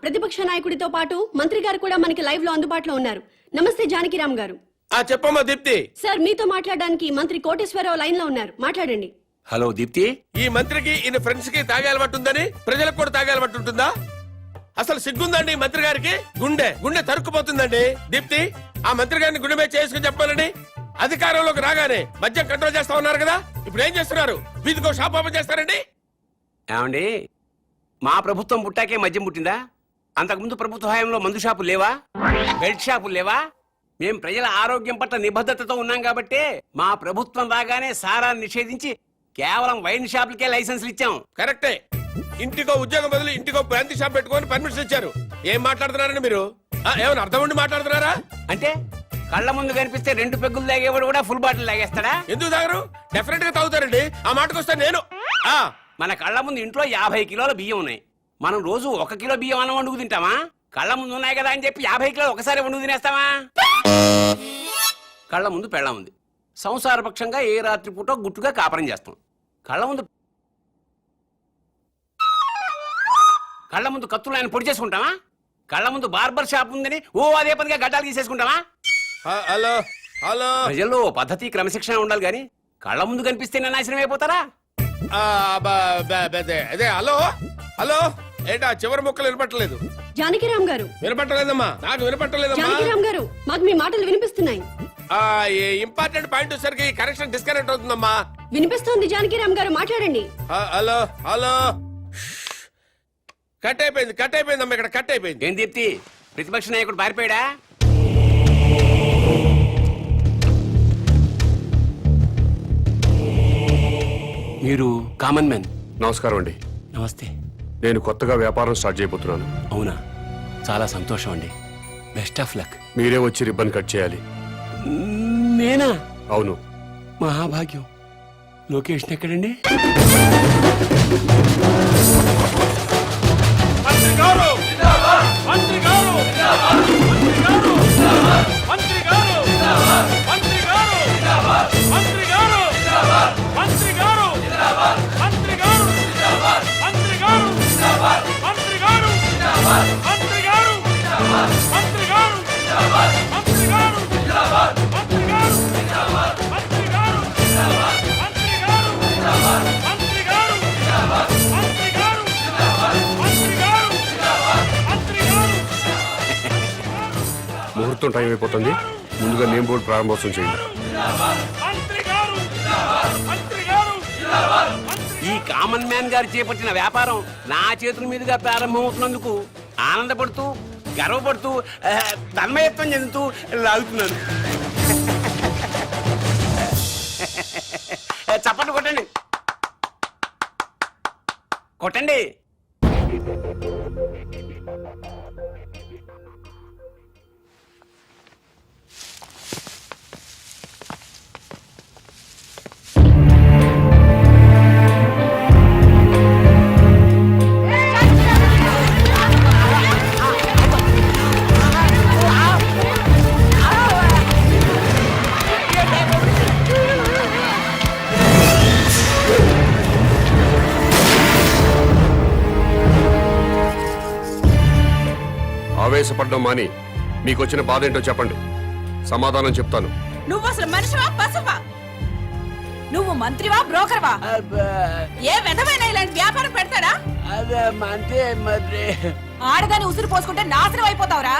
ప్రతిపక్ష నాయకుడితో పాటు మంత్రి గారు కూడా మనకి లైవ్ లో అందుబాటులో ఉన్నారు. నమస్తే జానకిరామ్ గారు. చెప్పమ్మా దీప్తి. సార్ మీతో మాట్లాడడానికి మంత్రి కోటేశ్వరరావు లైన్ లో ఉన్నారు, మాట్లాడండి. హలో దీప్తి. ఈ మంత్రికి ఈయన ఫ్రెండ్స్ కి తాగే అలవాటు ఉందని ప్రజలకు కూడా తాగే అలవాటు ఉంటుందా? అసలు సిగ్గుందండి మంత్రి గారికి? గుండె గుండె తరుక్కుపోతుందండి. దీప్తి, ఆ మంత్రి గారిని గుండె మీద చేసుకుని చెప్పాలని అధికారంలోకి రాగానే మద్యం కంట్రోల్ చేస్తా ఉన్నారు కదా, ఇప్పుడు ఏం చేస్తున్నారు? వీధికో షాప్ ఓపెన్ చేస్తారండి. ఏమండి, మా ప్రభుత్వం పుట్టాకే మద్యం పుట్టిందా? అంతకుముందు ప్రభుత్వ హయాంలో మందు షాపులు లేవా? బెల్ట్ షాపులు లేవా? మేం ప్రజల ఆరోగ్యం పట్ల నిబద్ధతతో ఉన్నాం కాబట్టి మా ప్రభుత్వం రాగానే సారాన్ని నిషేధించి కేవలం వైన్ షాపులకే లైసెన్సులు ఇచ్చాం. కరెక్టే. ఇంటికో ఉద్యోగం బదులు ఇంటికో బ్రాంతి షాప్ పెట్టుకొని పర్మిషన్ ఇచ్చారు. ఏం మాట్లాడుతున్నారండి మీరు? ఏమైనా అర్థం ఉండి మాట్లాడుతున్నారా? అంటే కళ్ళ ముందు కనిపిస్తే 2 పెగ్గులు తాగేవాడు కూడా ఫుల్ బాటిల్ తాగేస్తాడా? ఎందుకు తాగరు? డెఫినెట్ గా తాగుతారండి. ఆ మాటకు వస్తే నేను మన కళ్ళ ముందు ఇంట్లో 50 కిలోల బియ్యం ఉన్నాయి. మనం రోజు 1 కిలో బియ్యం అన్నం వండుకు తింటామా? కళ్ళ ముందు ఉన్నాయి కదా అని చెప్పి 50 కిలోలు ఒకసారి వండుకు తినేస్తామా? కళ్ళ ముందు పెళ్ళం ఉంది. సంసారపక్షంగా ఏ రాత్రి పూట గుట్టుగా కాపురం చేస్తాం. కళ్ళ ముందు కత్తులు ఆయన పొడి చేసుకుంటామా? కళ్ళ ముందు బార్బర్ షాప్ ఉందని అదే పనిగా గడ్డాలు గీసేసుకుంటామా? హలో హలో, ప్రజల్లో పద్ధతి క్రమశిక్షణ ఉండాలి గాని కళ్ళ ముందు కనిపిస్తే నాశనం అయిపోతారా? అదే హలో హలో, ఏంటా చివరి ముక్కలు వినపట్టలేదు? జానకిరామ్ గారు. వినపట్టలేదమ్మా, నాకు వినపట్టలేదమ్మా. జానకిరామ్ గారు, మాకు మీ మాటలు వినిపిస్తున్నాయి. ఇంపార్టెంట్ పాయింట్ వచ్చేసరికి కనెక్షన్ డిస్కనెక్ట్ అవుతుందమ్మా. వినిపిస్తోంది జానకిరామ్ గారు, మాట్లాడండి. హలో హలో, కట్ అయిపోయిందమ్మా, ఇక్కడ కట్ అయిపోయింది. ఏం దీప్తి, ప్రతిపక్ష నాయకుడు పారిపోయాడా? మీరు కామన్ మ్యాన్. నమస్కారం అండి. నమస్తే. నేను కొత్తగా వ్యాపారం స్టార్ట్ చేయబోతున్నాను. అవునా, చాలా సంతోషం అండి. Best of luck. మీరే వచ్చి రిబ్బన్ కట్ చేయాలి. నేనా? అవును. మహాభాగ్యం. లొకేషన్ ఎక్కడండి? ముహూర్తం టైం అయిపోతుంది. ముందుగా నేమ్ బోర్డు ప్రారంభోత్సవం చేయండి. ఈ కామన్ మ్యాన్ గారు చేపట్టిన వ్యాపారం నా చేతుల మీదుగా ప్రారంభమవుతున్నందుకు ఆనందపడుతూ గర్వపడుతూ తన్మయత్వం చెందుతూ లాగుతున్నాను. చప్పట్లు కొట్టండి, కొట్టండి. ఆవేశపడ్డం మాని మీకు వచ్చిన బాధ ఏంటో చెప్పండి, సమాధానం చెప్తాను. నువ్వు అసలు మనిషివా పశువా? నువ్వు మంత్రివా బ్రోకర్వా? ఏ విధమైన ఇలాంటి వ్యాపారం పెడతాడా? ఆడదాన్ని ఉసురు పోసుకుంటే నాశనం అయిపోతావురా.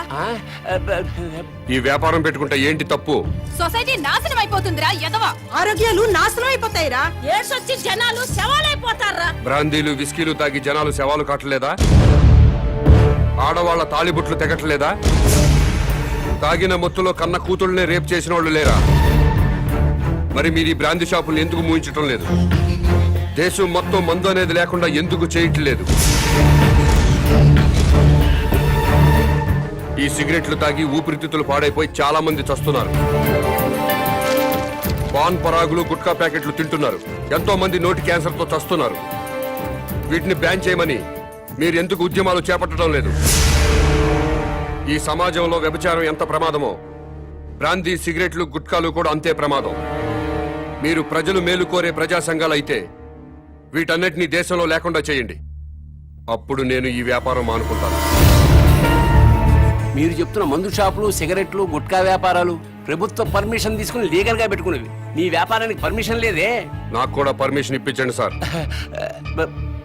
ఈ వ్యాపారం పెట్టుకుంటే ఏంటి తప్పు? సొసైటీ నాశనం అయిపోతుందిరా ఎదవా. ఆరోగ్యాలు నాశనం అయిపోతాయిరా. ఏడ్సొచ్చి జనాలు శవాలైపోతారా. బ్రాందీలు విస్కీలు తాగి జనాలు శవాలు కాటలేదా? ఆడవాళ్ల తాళిబుట్లు తెగట్లేదా? తాగిన మొత్తులో కన్న కూతుళ్ళనే రేప్ చేసిన వాళ్ళు లేరా? మరి మీరు ఈ బ్రాందీ షాపులు ఎందుకు మూయించటం లేదు? దేశం మొత్తం మందు అనేది లేకుండా ఎందుకు చేయట్లేదు? ఈ సిగరెట్లు తాగి ఊపిరితిత్తులు పాడైపోయి చాలా మంది చస్తున్నారు. పాన్ పరాగులు గుట్కా ప్యాకెట్లు తింటున్నారు. ఎంతో మంది నోటి క్యాన్సర్ తో చస్తున్నారు. వీటిని బ్యాన్ చేయమని మీరు ఎందుకు ఉద్యమాలు చేపట్టడం లేదు? ఈ సమాజంలో వ్యభిచారం ఎంత ప్రమాదమో బ్రాందీ సిగరెట్లు గుట్కాలు కూడా అంతే ప్రమాదం. మీరు ప్రజలు మేలు కోరే ప్రజా సంఘాలైతే వీటన్నిటినీ దేశంలో లేకుండా చేయండి. అప్పుడు నేను ఈ వ్యాపారం మానుకుంటాను. మీరు చెప్తున్న మందు షాపులు, సిగరెట్లు, గుట్కా వ్యాపారాలు ప్రభుత్వ పర్మిషన్ తీసుకుని లీగల్ గా పెట్టుకునేవి. మీ వ్యాపారానికి పర్మిషన్ లేదే. నాకు కూడా పర్మిషన్ ఇప్పించండి సార్.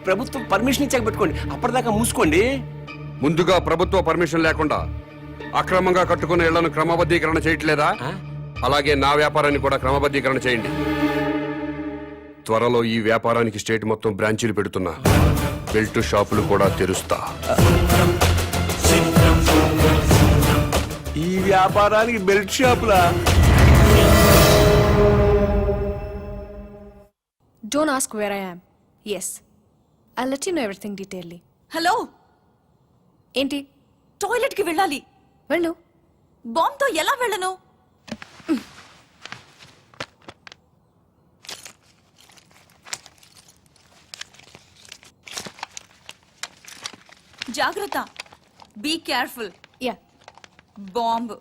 ప్రభుత్వం పర్మిషన్ ఇచ్చాక పెట్టుకోండి, అప్పటిదాకా మూసుకోండి. ముందుగా ప్రభుత్వ పర్మిషన్ లేకుండా అక్రమంగా కట్టుకున్న ఇళ్లను క్రమబద్ధీకరణ చేయట్లేదా? అలాగే నా వ్యాపారాన్ని కూడా క్రమబద్ధీకరణ చేయండి. త్వరలో ఈ వ్యాపారానికి స్టేట్ మొత్తం బ్రాంచీలు పెడుతున్నా. బెల్ట్ షాపులు కూడా తెరుస్తా. ఈ వ్యాపారానికి belt షాపులా? Don't ask where I am. Yes, I'll let you know everything detailedly. Hello, ఏంటి? టాయిలెట్ కి వెళ్ళాలి. వెళ్ళు. బాంబ్ తో ఎలా వెళ్ళను? జాగ్రత్త, బీ కేర్ఫుల్. యా. బాంబ్.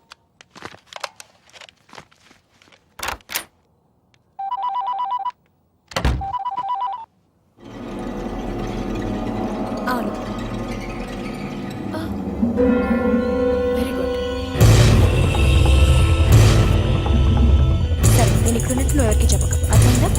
అవును. Very good. సరే, నేను ఇక్కడ ఉన్నట్టు నువ్వు ఎవరికి చెప్పక, అర్థమైందా?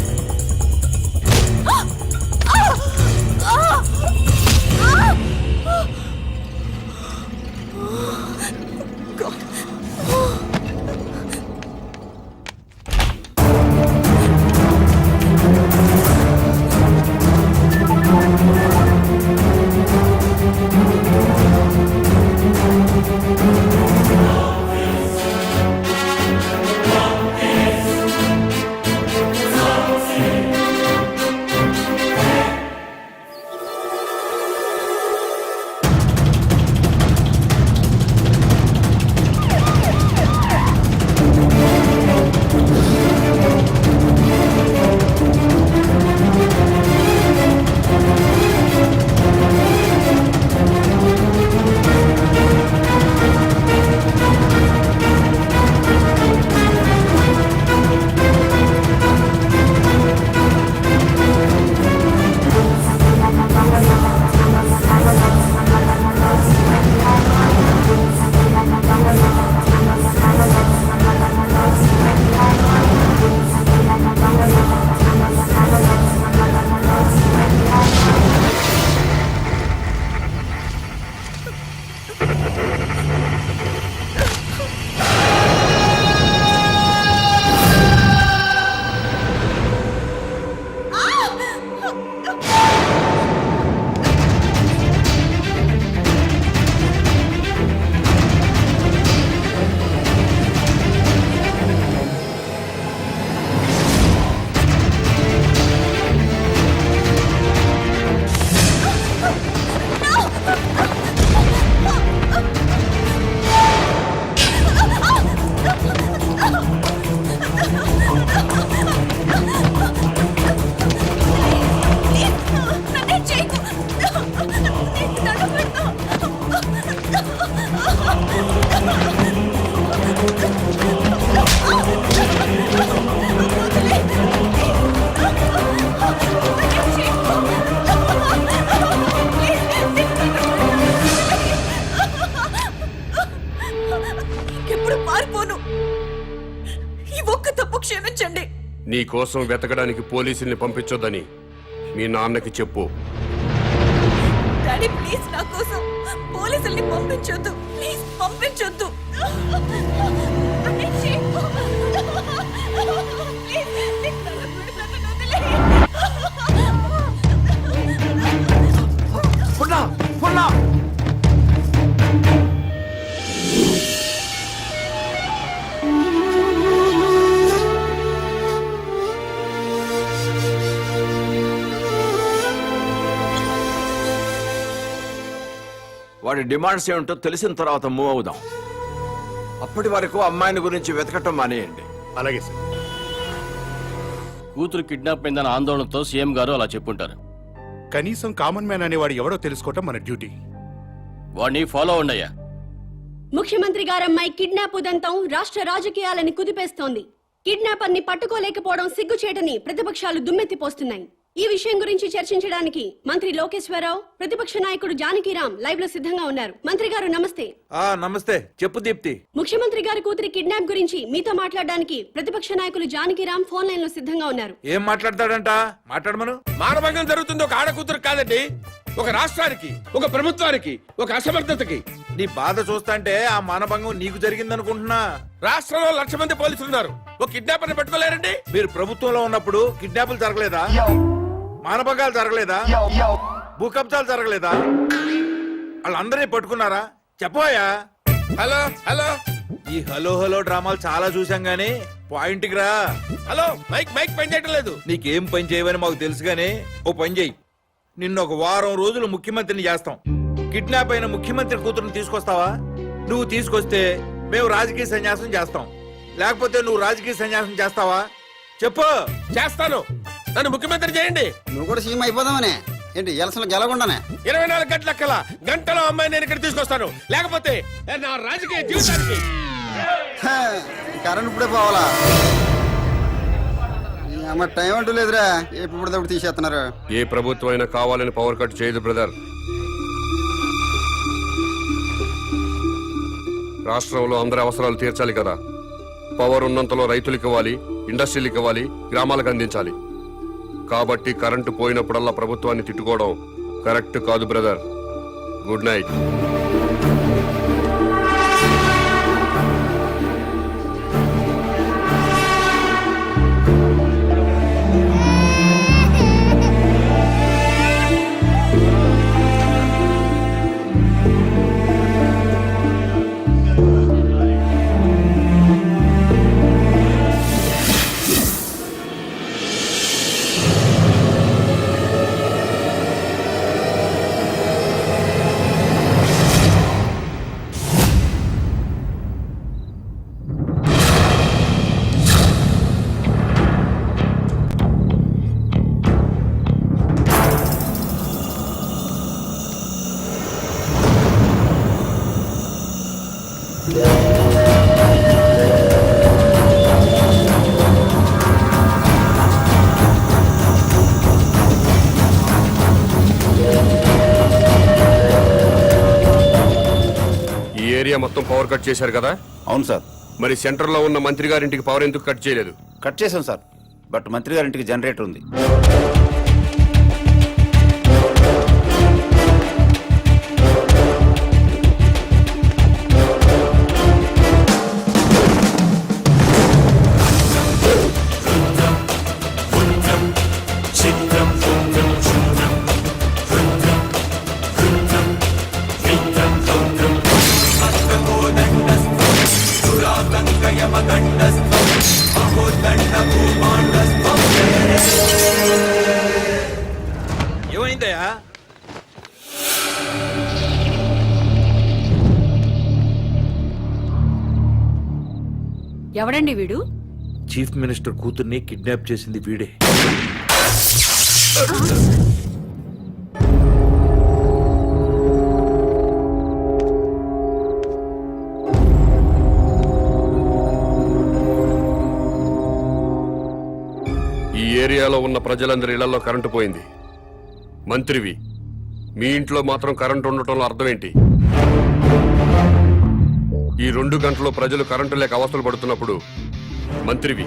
నీ కోసం వెతకడానికి పోలీసుల్ని పంపించొద్దని మీ నాన్నకి చెప్పు. డాడీ ప్లీజ్, నా కోసం పోలీసుల్ని పంపించొద్దు. ప్లీజ్ పంపించొద్దు. వాడి డిమాండ్స్ ఏమిటో తెలిసిన తర్వాత మూవ్ అవుదాం. అప్పటి వరకు అమ్మాయిని గురించి వెతకటం మానేయండి. అలాగే సార్. కూతురు కిడ్నాప్ అయిందన్న ఆందోళనతో సీఎం గారు అలా చెప్పుంటారు. కనీసం కామన్ మ్యాన్ అనేవాడు ఎవడో తెలుసుకోవటం మన డ్యూటీ. వాడిని ఫాలో అవ్వండియ్యా. ముఖ్యమంత్రి గారమ్మాయి కిడ్నాప్ ఉదంతం రాష్ట్ర రాజకీయాలని కుదిపేస్తోంది. కిడ్నాపర్ ని పట్టుకోలేకపోవడం సిగ్గుచేటని ప్రతిపక్షాలు దుమ్మెత్తిపోస్తున్నాయి. ఈ విషయం గురించి చర్చించడానికి మంత్రి లోకేశ్వరరావు, ప్రతిపక్ష నాయకుడు జానకిరాం లైవ్ లో సిద్ధంగా ఉన్నారు. మంత్రి గారు నమస్తే. నమస్తే. చెప్పు దీప్తి. ముఖ్యమంత్రి గారి కూతురి కిడ్నాప్ గురించి మీతో మాట్లాడడానికి ప్రతిపక్ష నాయకులు జానకిరాం ఫోన్ లైన్ లో సిద్ధంగా ఉన్నారు. ఏం మాట్లాడతాడంట? మాట్లాడమను. మానభంగం జరుగుతుంది ఒక ఆడకూతురు కాదండి, ఒక రాష్ట్రానికి, ఒక ప్రభుత్వానికి, ఒక అసమర్థతకి. నీ బాధ చూస్తాంటే ఆ మానభంగం నీకు జరిగిందనుకుంటున్నా. రాష్ట్రంలో 1,00,000 మంది పోలీసులు ఉన్నారు, ఒక కిడ్నాపర్ ని పట్టుకోలేరండి. మీరు ప్రభుత్వంలో ఉన్నప్పుడు కిడ్నాపులు జరగలేదా? మానభంగాలు జరగలేదా? భూకబ్జాలు జరగలేదా? వాళ్ళందరినీ పట్టుకున్నారా? చెప్పోయా. హలో హలో ఈ హలో హలో డ్రామాలు చాలా చూసాం గానీ పాయింట్కి రా. హలో, మైక్ మైక్ పని చేయటం లేదు. నీకేం పని చేయవని మాకు తెలుసు గానీ ఓ పని చెయ్యి. నిన్ను ఒక వారం రోజులు ముఖ్యమంత్రిని చేస్తాం. కిడ్నాప్ అయిన ముఖ్యమంత్రి కూతురుని తీసుకొస్తావా? నువ్వు తీసుకొస్తే మేము రాజకీయ సన్యాసం చేస్తాం, లేకపోతే నువ్వు రాజకీయ సన్యాసం చేస్తావా? చెప్పు. చేస్తాను, నన్ను ముఖ్యమంత్రి చేయండి. నువ్వు కూడా సీఎం అయిపోదామనే ఏంటి? ఎలసలు గెలకుండానే 24 గంటల కల్లా గంటలో అమ్మాయి నేను ఇక్కడ తీసుకొస్తాను, లేకపోతే నా రాజకీయ జీవితానికి. కరెంట్ ఇప్పుడే పోవాలా? అమ్మ టైం అంటూ లేదురా, ఎప్పుడు తీసేస్తున్నారు. ఏ ప్రభుత్వం అయినా కావాలని పవర్ కట్ చేయదు బ్రదర్. రాష్ట్రంలో అందరి అవసరాలు తీర్చాలి కదా. పవర్ ఉన్నంతలో రైతులకు ఇవ్వాలి, ఇండస్ట్రీలకు ఇవ్వాలి, గ్రామాలకు అందించాలి. కాబట్టి కరెంటు పోయినప్పుడల్లా ప్రభుత్వాన్ని తిట్టుకోవడం కరెక్ట్ కాదు బ్రదర్. Good night. మొత్తం పవర్ కట్ చేశారు కదా? అవును సార్. మరి సెంటర్ లో ఉన్న మంత్రి గారింటికి పవర్ ఎందుకు కట్ చేయలేదు? కట్ చేసాం సార్, బట్ మంత్రి గారింటికి జనరేటర్ ఉంది. ఏమైందయ్యా? ఎవడండి వీడు? చీఫ్ మినిస్టర్ కూతుర్ని కిడ్నాప్ చేసింది వీడే. ఈ ఏరియాలో ఉన్న ప్రజలందరి ఇళ్లలో కరెంటు పోయింది. మంత్రివి, మీ ఇంట్లో మాత్రం కరెంటు ఉండటంలో అర్థం ఏంటి? ఈ 2 గంటల్లో ప్రజలు కరెంటు లేక అవస్థలు పడుతున్నప్పుడు మంత్రివి,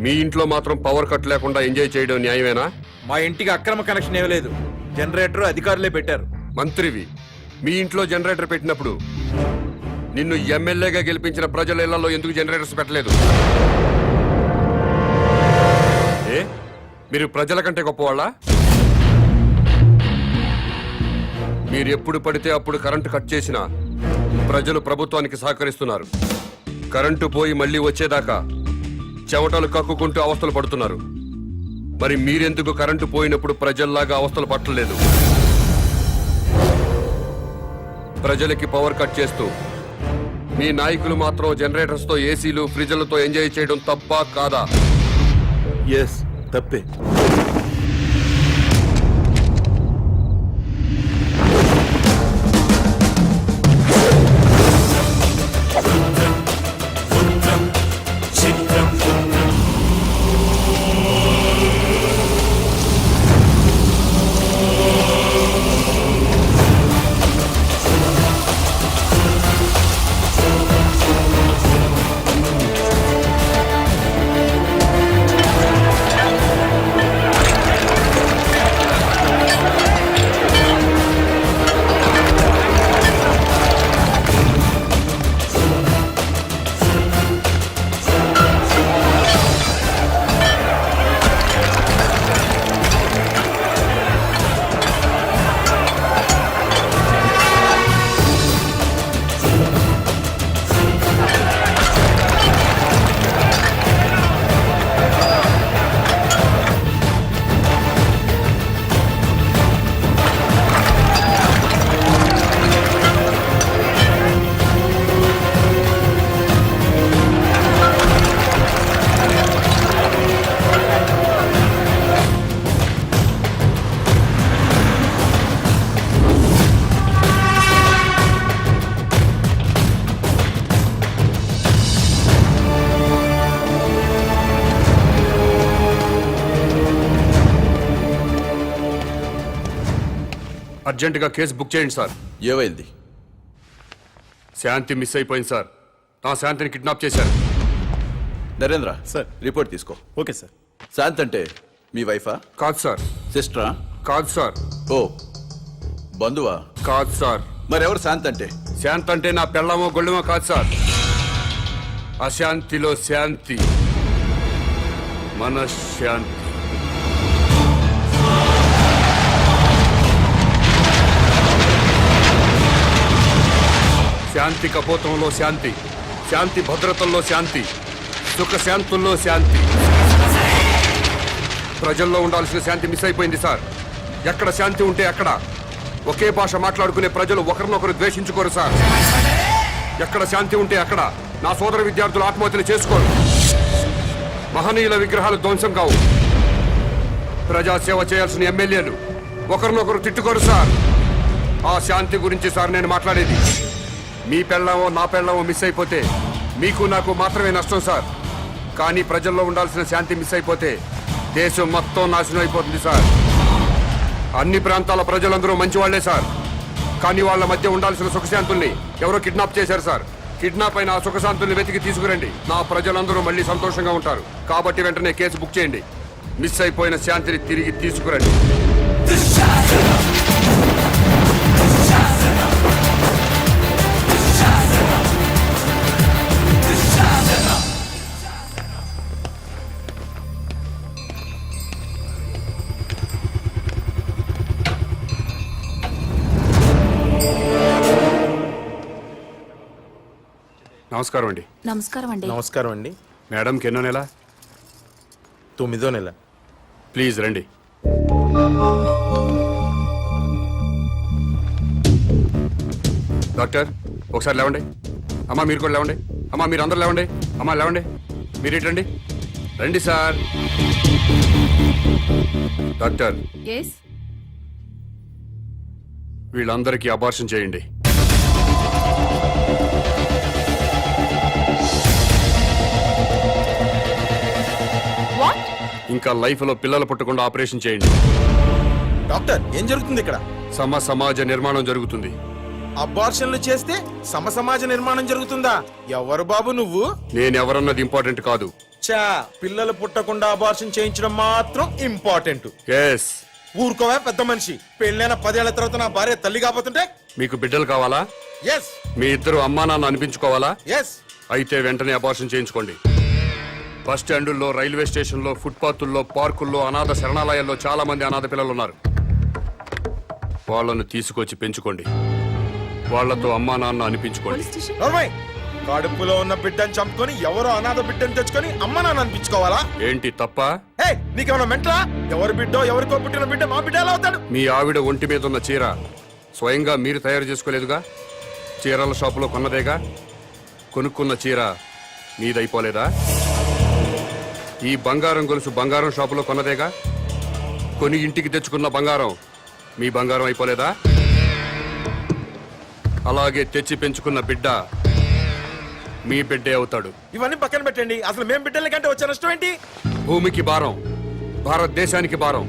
మీ ఇంట్లో మాత్రం పవర్ కట్ లేకుండా ఎంజాయ్ చేయడం న్యాయమేనా? మా ఇంటికి అక్రమ కనెక్షన్ ఏమీ లేదు, జనరేటర్ అధికారులే పెట్టారు. మంత్రివి, మీ ఇంట్లో జనరేటర్ పెట్టినప్పుడు నిన్ను ఎమ్మెల్యేగా గెలిపించిన ప్రజల ఇళ్లలో ఎందుకు జనరేటర్స్ పెట్టలేదు? ఏ, మీరు ప్రజల కంటే గొప్పవాళ్ళ? మీరు ఎప్పుడు పడితే అప్పుడు కరెంటు కట్ చేసినా ప్రజలు ప్రభుత్వానికి సహకరిస్తున్నారు. కరెంటు పోయి మళ్ళీ వచ్చేదాకా చెమటలు కక్కుకుంటూ అవస్థలు పడుతున్నారు. మరి మీరెందుకు కరెంటు పోయినప్పుడు ప్రజల్లాగా అవస్థలు పట్టలేదు? ప్రజలకి పవర్ కట్ చేస్తూ మీ నాయకులు మాత్రం జనరేటర్స్ తో, ఏసీలు, ఫ్రిడ్జ్లతో ఎంజాయ్ చేయడం తప్పా కాదా? ఎస్, తప్పే. అర్జెంటుగా కేసు బుక్ చేయండి సార్. ఏమైంది? శాంతి మిస్ అయిపోయింది సార్. నా శాంతిని కిడ్నాప్ చేశారు. నరేంద్ర సార్. రిపోర్ట్ తీసుకో. Okay sir. శాంత్ అంటే మీ వైఫా, కాదు సార్. సిస్టరా? కాదు సార్. ఓ బంధువా? కాదు సార్. మరెవరు శాంత్ అంటే? శాంతి అంటే నా పెళ్ళమో గొళ్ళమో కాదు సార్. అశాంతిలో శాంతి, మనశ్శాంతి. శాంతి కపోతంలో శాంతి, శాంతి భద్రతల్లో శాంతి, సుఖ శాంతుల్లో శాంతి. ప్రజల్లో ఉండాల్సిన శాంతి మిస్ అయిపోయింది సార్. ఎక్కడ శాంతి ఉంటే అక్కడ ఒకే భాష మాట్లాడుకునే ప్రజలు ఒకరినొకరు ద్వేషించుకోరు సార్. ఎక్కడ శాంతి ఉంటే అక్కడ నా సోదర విద్యార్థులు ఆత్మహత్యలు చేసుకోరు. మహనీయుల విగ్రహాలు ధ్వంసం కావు. ప్రజాసేవ చేయాల్సిన ఎమ్మెల్యేలు ఒకరినొకరు తిట్టుకోరు సార్. ఆ శాంతి గురించి సార్ నేను మాట్లాడేది. మీ పెళ్ళామో నా పెళ్ళామో మిస్ అయిపోతే మీకు నాకు మాత్రమే నష్టం సార్. కానీ ప్రజల్లో ఉండాల్సిన శాంతి మిస్ అయిపోతే దేశం మొత్తం నాశనం అయిపోతుంది సార్. అన్ని ప్రాంతాల ప్రజలందరూ మంచివాళ్లే సార్. కానీ వాళ్ళ మధ్య ఉండాల్సిన సుఖశాంతుల్ని ఎవరో కిడ్నాప్ చేశారు సార్. కిడ్నాప్ అయిన ఆ సుఖశాంతుల్ని వెతికి తీసుకురండి. నా ప్రజలందరూ మళ్ళీ సంతోషంగా ఉంటారు. కాబట్టి వెంటనే కేసు బుక్ చేయండి. మిస్ అయిపోయిన శాంతిని తిరిగి తీసుకురండి. నమస్కారం అండి. నమస్కారం అండి. నమస్కారం అండి. మేడంకి ఎన్నో నెల? 9వ నెల. ప్లీజ్ రండి. డాక్టర్ ఒకసారి లేవండి. అమ్మా మీరు కూడా లేవండి. అమ్మా మీరు అందరు లేవండి. అమ్మా లేవండి. మీరు ఇటు రండి. రండి సార్. Doctor yes. వీళ్ళందరికీ అబార్షన్ చేయండి. ఇంకా లైఫ్ లో పిల్లలు పుట్టకుండా ఆపరేషన్ చేయండి. డాక్టర్ ఏం జరుగుతుంది ఇక్కడ? సమాజ నిర్మాణం జరుగుతుంది. అబార్షన్లు చేస్తే సమాజ నిర్మాణం జరుగుతుందా? ఎవరు బాబు నువ్వు? నేనెవరన్నది ఇంపార్టెంట్ కాదు. చా, పిల్లలు పుట్టకుండా అబార్షన్ చేయించడం మాత్రం ఇంపార్టెంట్. ఎస్. ఊరుకోవా పెద్ద మనిషి. పెళ్ళైన 10 ఏళ్ల తర్వాత నా భార్య తల్లి కాబోతుంటే? మీకు బిడ్డలు కావాలా? ఎస్. మీ ఇద్దరు అమ్మా నాన్న అనిపించుకోవాలా? ఎస్. అయితే వెంటనే అబార్షన్ చేయించుకోండి. బస్ స్టాండుల్లో, రైల్వే స్టేషన్లో, ఫుట్పాత్ల్లో, పార్కుల్లో, అనాథ శరణాలయాల్లో చాలా మంది అనాథ పిల్లలు ఉన్నారు. వాళ్ళను తీసుకొచ్చి పెంచుకోండి. వాళ్లతో అమ్మా నాన్న అనిపించుకోండి. నోర్మై, కడుపులో ఉన్న బిడ్డను చంపుకొని ఎవరో అనాథ బిడ్డను తెచ్చుకొని అమ్మ నాన్న అనిపించుకోవాలా? ఏంటి తప్ప? హే, నీకేమన్నా మెంటలా? ఎవరి బిడ్డో ఎవరికో పుట్టిన బిడ్డ మా బిడ్డ ఎలా అవుతాడు? మీ ఆవిడ ఒంటి మీద ఉన్న చీర స్వయంగా మీరు తయారు చేసుకోలేదుగా. చీరల షాపులో కొన్నదేగా. కొనుక్కున్న చీర మీదైపోలేదా? ఈ బంగారం గొలుసు బంగారం షాపులో కొన్నదేగా. కొని ఇంటికి తెచ్చుకున్న బంగారం మీ బంగారం అయిపోలేదా? అలాగే తెచ్చి పెంచుకున్న బిడ్డ మీ బిడ్డే అవుతాడు. ఇవన్నీ పక్కన పెట్టండి. అసలు మేము బిడ్డల కంటే వచ్చే నష్టం ఏంటి? భూమికి భారం, భారతదేశానికి భారం.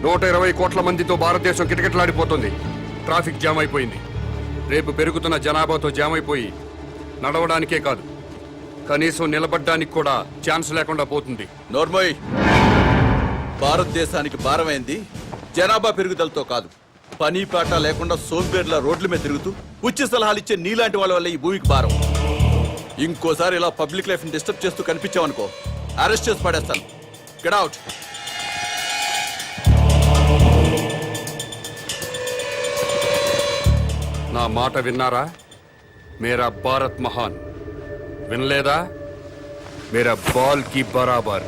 120 కోట్ల మందితో భారతదేశం కిటకిటలాడిపోతుంది. ట్రాఫిక్ జామ్ అయిపోయింది. రేపు పెరుగుతున్న జనాభాతో జామ్ అయిపోయి నడవడానికే కాదు, కనీసం నిలబడ్డానికి కూడా ఛాన్స్ లేకుండా పోతుంది. నోర్మోయ్, భారతదేశానికి భారమైంది జనాభా పెరుగుదలతో కాదు, పని పాట లేకుండా సోంబేర్ల రోడ్ల మీద తిరుగుతూ ఉచిత సలహాలు ఇచ్చే నీలాంటి వాళ్ళ వల్ల ఈ భూమికి భారం. ఇంకోసారి ఇలా పబ్లిక్ లైఫ్ ని డిస్టర్బ్ చేస్తూ కనిపించావనుకో, అరెస్ట్ చేసి పడేస్తాను. Get out. నా మాట విన్నారా? మేరా భారత్ మహాన్. వినలేదా? మేరా బాల్ కి బరాబర్.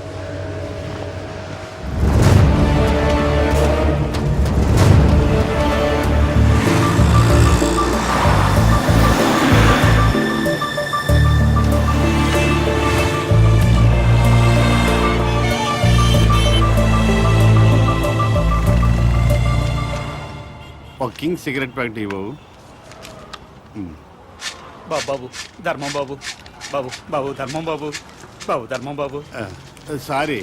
ఒక కింగ్ సిగరెట్ ప్యాకెట్ ఇవ్వవు. బాబు ధర్మం బాబు, బాబు బాబు ధర్మం బాబు, బాబు ధర్మం బాబు. సారీ,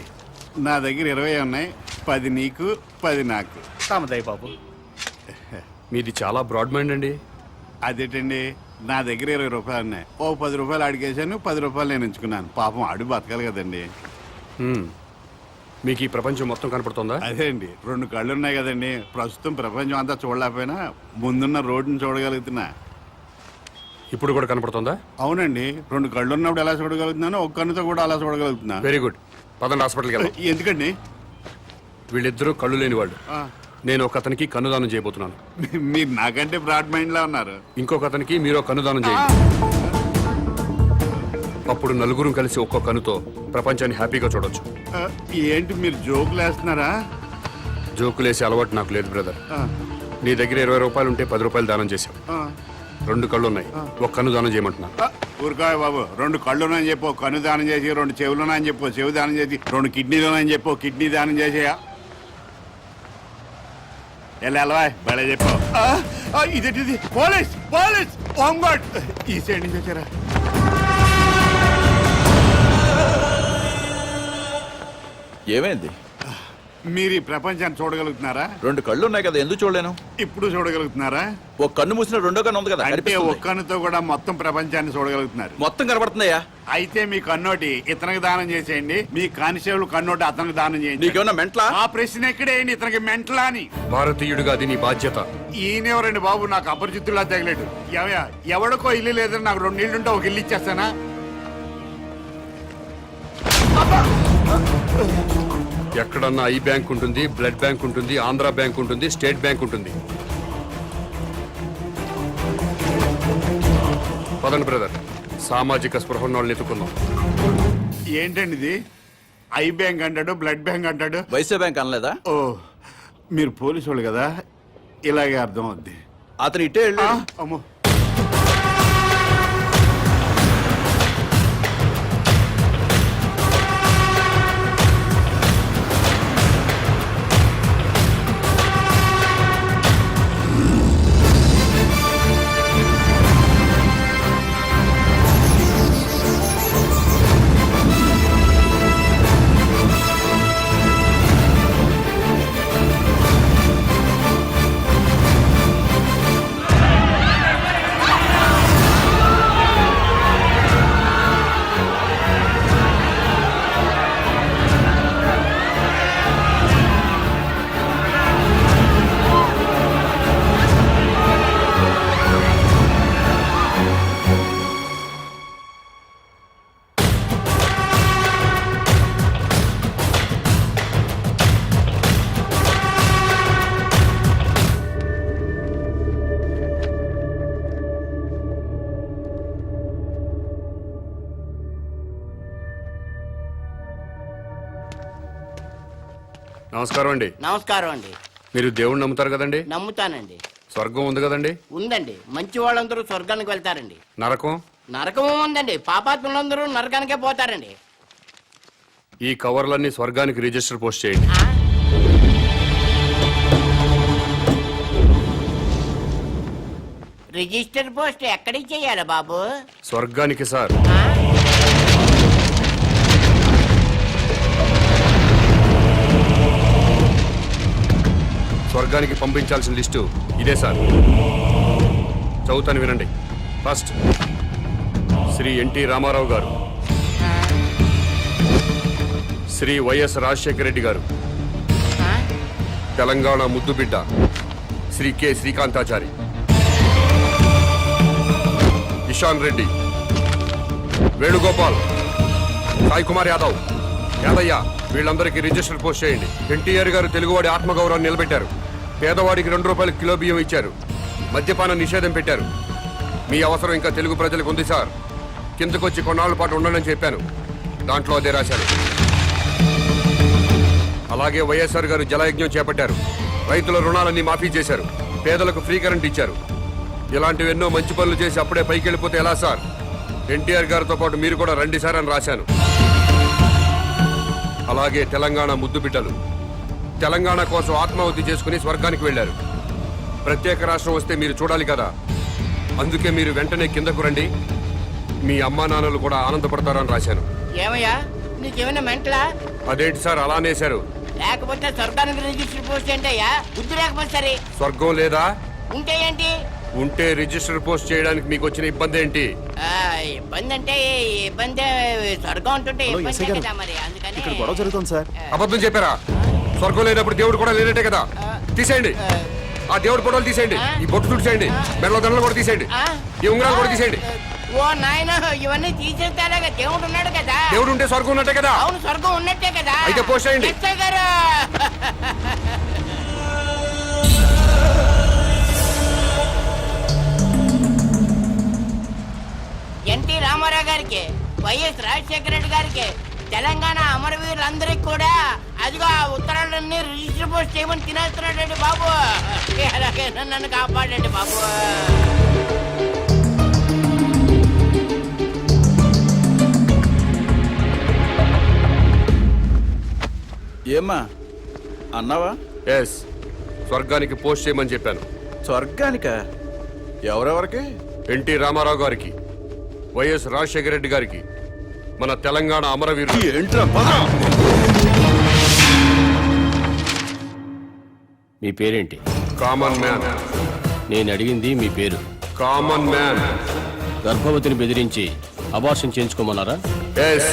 నా దగ్గర 20 ఉన్నాయి. 10 నీకు, 10 నాకు. కామదయ్య బాబు. మీది చాలా బ్రాడ్ మైండ్ అండి. అదేంటండి, నా దగ్గర 20 రూపాయలు ఉన్నాయి. ఓ 10 రూపాయలు అడిగేశాను, 10 రూపాయలు నేను ఉంచుకున్నాను. పాపం అడుగు బతకాలి కదండి. మీకు ఈ ప్రపంచం మొత్తం కనపడుతుందా? అదే అండి, 2 కళ్ళు ఉన్నాయి కదండి. ప్రస్తుతం ప్రపంచం అంతా చూడలేకపోయినా ముందున్న రోడ్డుని చూడగలుగుతున్నా. ఇప్పుడు కూడా కనపడుతుందా? అవునండి, 2 కళ్ళు ఉన్నప్పుడు ఎలా చూడగలుగుతున్నానో ఒక కన్నుతో కూడా అలా చూడగలుగుతున్నా. Very good. పదండి హాస్పిటల్కి వెళ్దాం. ఎందుకండి? వీళ్ళిద్దరూ కళ్ళు లేని వాళ్ళు. ఆ, నేను ఒక అతనికి కన్నుదానం చేయబోతున్నాను. మీరు నాకంటే బ్రాడ్ మైండ్ లా ఉన్నారు. ఇంకొక అతనికి మీరు కన్నుదానం చేయండి. అప్పుడు నలుగురు కలిసి ఒక్కో కన్నుతో ప్రపంచాన్ని హ్యాపీగా చూడొచ్చు. ఆ, ఏంటి మీరు జోకులు వేస్తున్నారా? జోకులేసే అలవాటు నాకు లేదు బ్రదర్. ఆ, నీ దగ్గర 20 రూపాయలు ఉంటే 10 రూపాయలు దానం చేశావు. ఆ. 2 కళ్ళు ఉన్నాయి, ఒక కన్ను దానం చేయమంటున్నాను. ఊరుకాయ బాబు, 2 కళ్ళునని చెప్పు కన్ను దానం చేసి, 2 చెవులునని చెప్పు చెవు దానం చేసి, 2 కిడ్నీలునని చెప్పు కిడ్నీ దానం చేసేయా. ఎలా బయట చెప్పు. ఇదేంటిది? పోలీస్ పోలీస్ హోంగార్డ్ ఈ సైడ్ నుంచి వచ్చారా? ఏమైంది? మీరు ఈ ప్రపంచాన్ని చూడగలుగుతున్నారా? 2 కళ్ళు ఉన్నాయి కదా, ఎందుకు చూడలేను? ఇప్పుడు చూడగలుగుతున్నారా? ఒక కన్ను మూసిన రెండో కన్ను ఉంది కదా, అంటే కనిపిస్తుంది. ఒక్క కన్నుతో కూడా మొత్తం ప్రపంచాన్ని చూడగలుగుతున్నారు. మొత్తం కనబడుతుందయ్యా. అయితే మీ కన్నోటి ఇతనికి దానం చేసేయండి, మీ కానిస్టేబుల్ కన్నోటి అతనికి దానం చేయండి. నీకేమన్నా మెంట్లా? ఆ ప్రశ్న ఎక్కడేయండి, ఇతనికి మెంటలా అని. భారతీయుడిగా అది నీ బాధ్యత. ఈయనెవరండి బాబు, నాకు అపరిచితులా తగిలేడు. ఎవడికో ఇల్లు లేదని నాకు 2 ఇల్లుంటే ఒక ఇల్లు ఇచ్చేస్తానా? ఎక్కడన్నా ఐ బ్యాంక్ ఉంటుంది, బ్లడ్ బ్యాంక్ ఉంటుంది, ఆంధ్ర బ్యాంక్ ఉంటుంది, స్టేట్ బ్యాంక్ ఉంటుంది. పదండి బ్రదర్, సామాజిక స్పృహ ఉన్న వాళ్ళని ఎత్తుకుందాం. ఏంటండి ఇది? ఐ బ్యాంక్ అంటాడు, బ్లడ్ బ్యాంక్ అంటాడు. వైశ్య బ్యాంక్ అనలేదా? ఓ, మీరు పోలీసు వాళ్ళు కదా, ఇలాగే అర్థం అవుద్ది. అతను ఇటే వెళ్ళి అమ్మో, నమస్కారం అండి. నమస్కారం అండి. మీరు దేవుణ్ణి నమ్ముతారు కదండి? నమ్ముతానండి. స్వర్గం ఉంది కదండి? ఉందండి. మంచి వాళ్ళందరూ స్వర్గానికి వెళ్తారండి. నరకం? నరకము ఉందండి. పాపాత్ములందరూ నరకానికే పోతారండి. ఈ కవర్లన్నీ స్వర్గానికి రిజిస్టర్ పోస్ట్ చేయండి. రిజిస్టర్ పోస్ట్ ఎక్కడికి చెయ్యాలి బాబు? స్వర్గానికి సార్. స్వర్గానికి పంపించాల్సిన లిస్టు ఇదే సార్. చదువుతాను వినండి. ఫస్ట్ శ్రీ ఎన్టీ రామారావు గారు, శ్రీ వైఎస్ రాజశేఖర రెడ్డి గారు, తెలంగాణ ముద్దుబిడ్డ శ్రీ కె శ్రీకాంతాచారి, ఇషాన్ రెడ్డి, వేణుగోపాల్, సాయి కుమార్ యాదవ్, యాదయ్య, వీళ్ళందరికీ రిజిస్టర్ పోస్ట్ చేయండి. ఎన్టీఆర్ గారు తెలుగువాడి ఆత్మగౌరవాన్ని నిలబెట్టారు. పేదవాడికి 2 రూపాయలు కిలో బియ్యం ఇచ్చారు. మద్యపాన నిషేధం పెట్టారు. మీ అవసరం ఇంకా తెలుగు ప్రజలకు ఉంది సార్. కిందకొచ్చి కొన్నాళ్ళ పాటు ఉండనని చెప్పాను, దాంట్లో అదే రాశాను. అలాగే వైఎస్ఆర్ గారు జలయజ్ఞం చేపట్టారు. రైతుల రుణాలన్నీ మాఫీ చేశారు. పేదలకు ఫ్రీ కరెంట్ ఇచ్చారు. ఇలాంటివి ఎన్నో మంచి పనులు చేసి అప్పుడే పైకి వెళ్ళిపోతే ఎలా సార్? ఎన్టీఆర్ గారితో పాటు మీరు కూడా రండి సార్ అని రాశాను. అలాగే తెలంగాణ ముద్దు బిడ్డలు తెలంగాణ కోసం ఆత్మాహుతి చేసుకుని స్వర్గానికి వెళ్లారు. ప్రత్యేక రాష్ట్రం వస్తే మీరు చూడాలి కదా, అందుకే మీరు వెంటనే కిందకు రండి. మీ అమ్మా నాన్నలు కూడా ఆనందపడతారని రాశాను. ఏమయ్యా, నీకేమైనా మెంటలా? అదేంటి సార్ అలా అనేశారు? లేకపోతే స్వర్గానికి రిజిస్టర్ పోస్ట్ ఏంటయ్యా? బుద్ధి లేకపోతే సరే. స్వర్గం లేదా? ఉంటే ఏంటి? ఉంటే రిజిస్టర్ పోస్ట్ చేయడానికి మీకు వచ్చిన ఇబ్బంది ఏంటి? ఇబ్బంది అంటే ఇబ్బంది స్వర్గం ఉంటుంటే ఇబ్బంది కదా మరి, అందుకని గొడవ జరుగుతుంది సార్. అబద్ధం చెప్పారా? స్వర్గం లేనప్పుడు దేవుడు కూడా లేనట్టే కదా. తీసేయండి ఆ దేవుడు ఫోటోలు, తీసేయండి ఈ బొట్టు తుడిచేయండి, మెడలో దండలు కూడా తీసేయండి, ఈ ఉంగరాలు కూడా తీసేయండి. ఓ నాయన, ఇవన్నీ తీసేస్తారా? దేవుడు ఉన్నాడు కదా. దేవుడు ఉంటే స్వర్గం ఉన్నట్టే కదా. అవును, స్వర్గం ఉన్నట్టే కదా. అయితే పోస్ట్ చేయండి. ఎస్ఐ గారు, ఎన్టీ రామారావు గారికి, వైఎస్ రాజశేఖర రెడ్డి గారికి, తెలంగాణ అమరవీరులందరికీ కూడా అదిగో ఆ ఉత్తరాలన్నీ రిజిస్టర్ పోస్ట్ చేయమని తినేస్తున్నాడండి బాబు. అలాగే నన్ను కాపాడండి బాబు. ఏమ్మా అన్నావా? ఎస్, స్వర్గానికి పోస్ట్ చేయమని చెప్పాను. స్వర్గానిక? ఎవరెవరికి? ఎన్టీ రామారావు గారికి, వైఎస్ రాజశేఖర రెడ్డి గారికి, మన తెలంగాణ అమరవీరులు. ఏంట్రా? మీ పేరేంటి? Common man. నేను అడిగింది మీ పేరు. Common man. గర్భవతిని బెదిరించి అబార్షన్ చేయించుకోమన్నారా? ఎస్.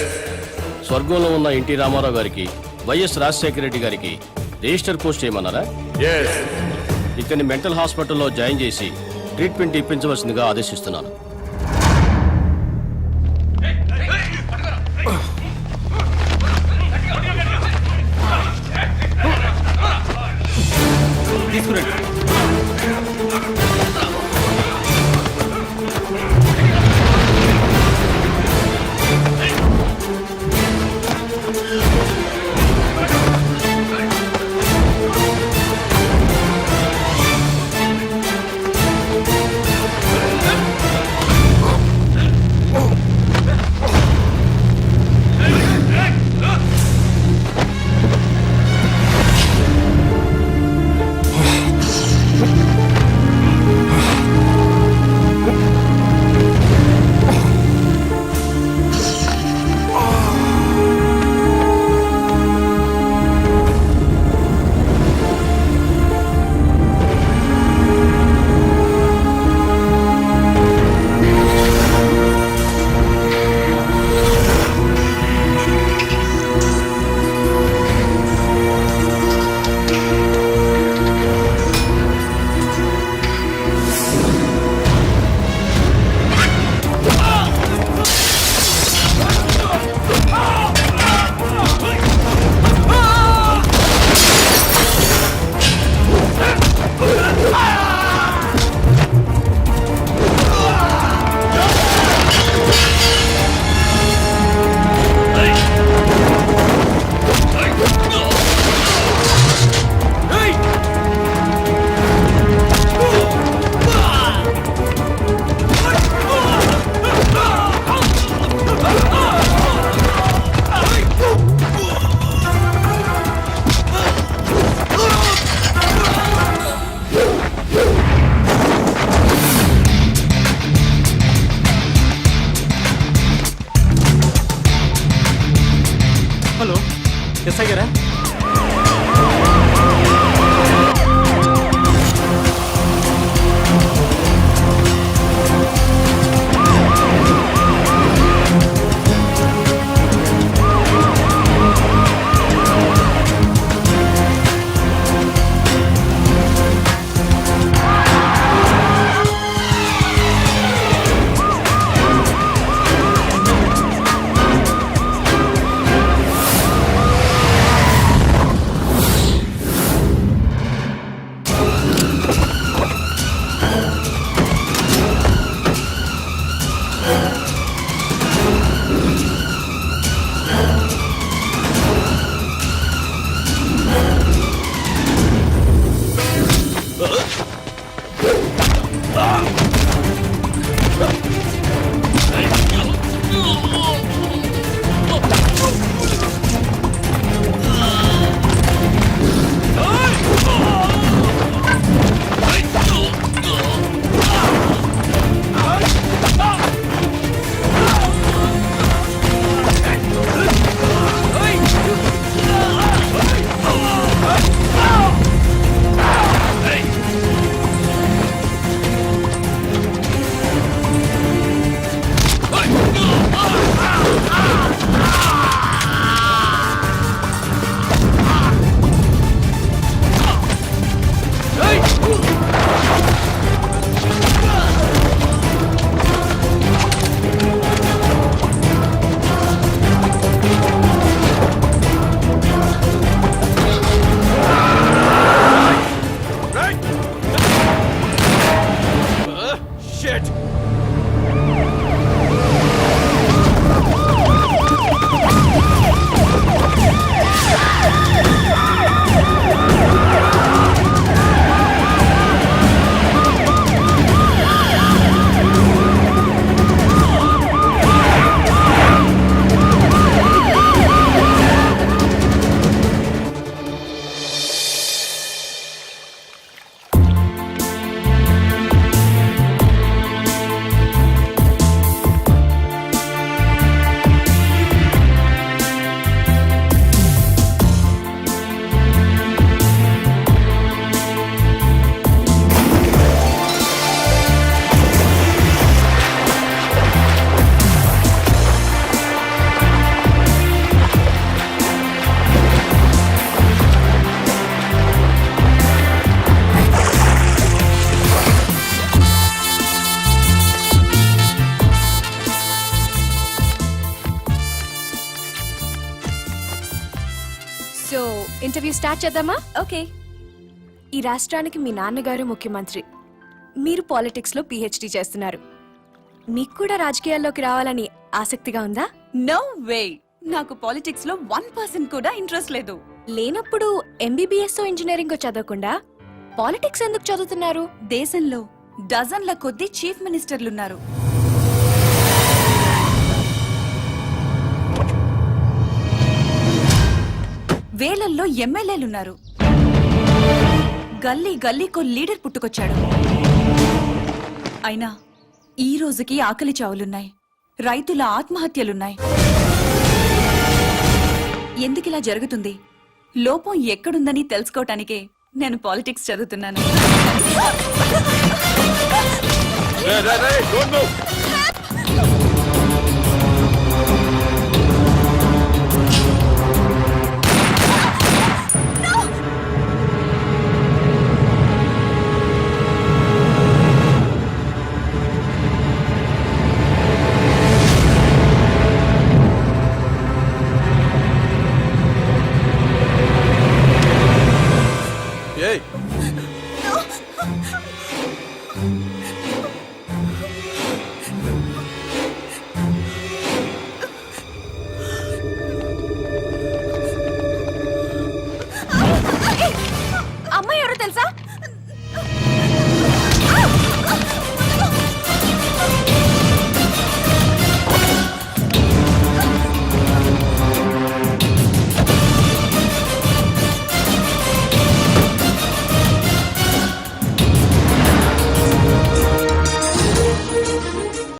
స్వర్గంలో ఉన్న ఎన్టీ రామారావు గారికి, వైఎస్ రాజశేఖర రెడ్డి గారికి రిజిస్టర్ పోస్ట్ చేయమన్నారా? ఎస్. ఇతన్ని మెంటల్ హాస్పిటల్లో జాయిన్ చేసి ట్రీట్మెంట్ ఇప్పించవలసిందిగా ఆదేశిస్తున్నాను. హలో, ఎస్ఐ గారా? ఇంటర్వ్యూ స్టార్ట్ చేద్దామా? ఓకే. ఈ రాష్ట్రానికి మీ నాన్నగారు ముఖ్యమంత్రి. మీరు పాలిటిక్స్ లో పిహెచ్డి చేస్తున్నారు. మీకు కూడా రాజకీయాల్లోకి రావాలని ఆసక్తిగా ఉందా? నో వే, నాకు పాలిటిక్స్ లో 1% కూడా ఇంట్రెస్ట్ లేదు. లేనప్పుడు ఎంబీబీఎస్ ఇంజనీరింగ్ చదవకుండా పాలిటిక్స్ ఎందుకు చదువుతున్నారు? దేశంలో డజన్ల కొద్దీ చీఫ్ మినిస్టర్లున్నారు. వేలల్లో ఎమ్మెల్యేలున్నారు. గల్లీ గల్లీకో లీడర్ పుట్టుకొచ్చాడు. అయినా ఈ రోజుకి ఆకలి చావులున్నాయి, రైతుల ఆత్మహత్యలున్నాయి. ఎందుకిలా జరుగుతుంది? లోపం ఎక్కడుందని తెలుసుకోవటానికే నేను పాలిటిక్స్ చదువుతున్నాను.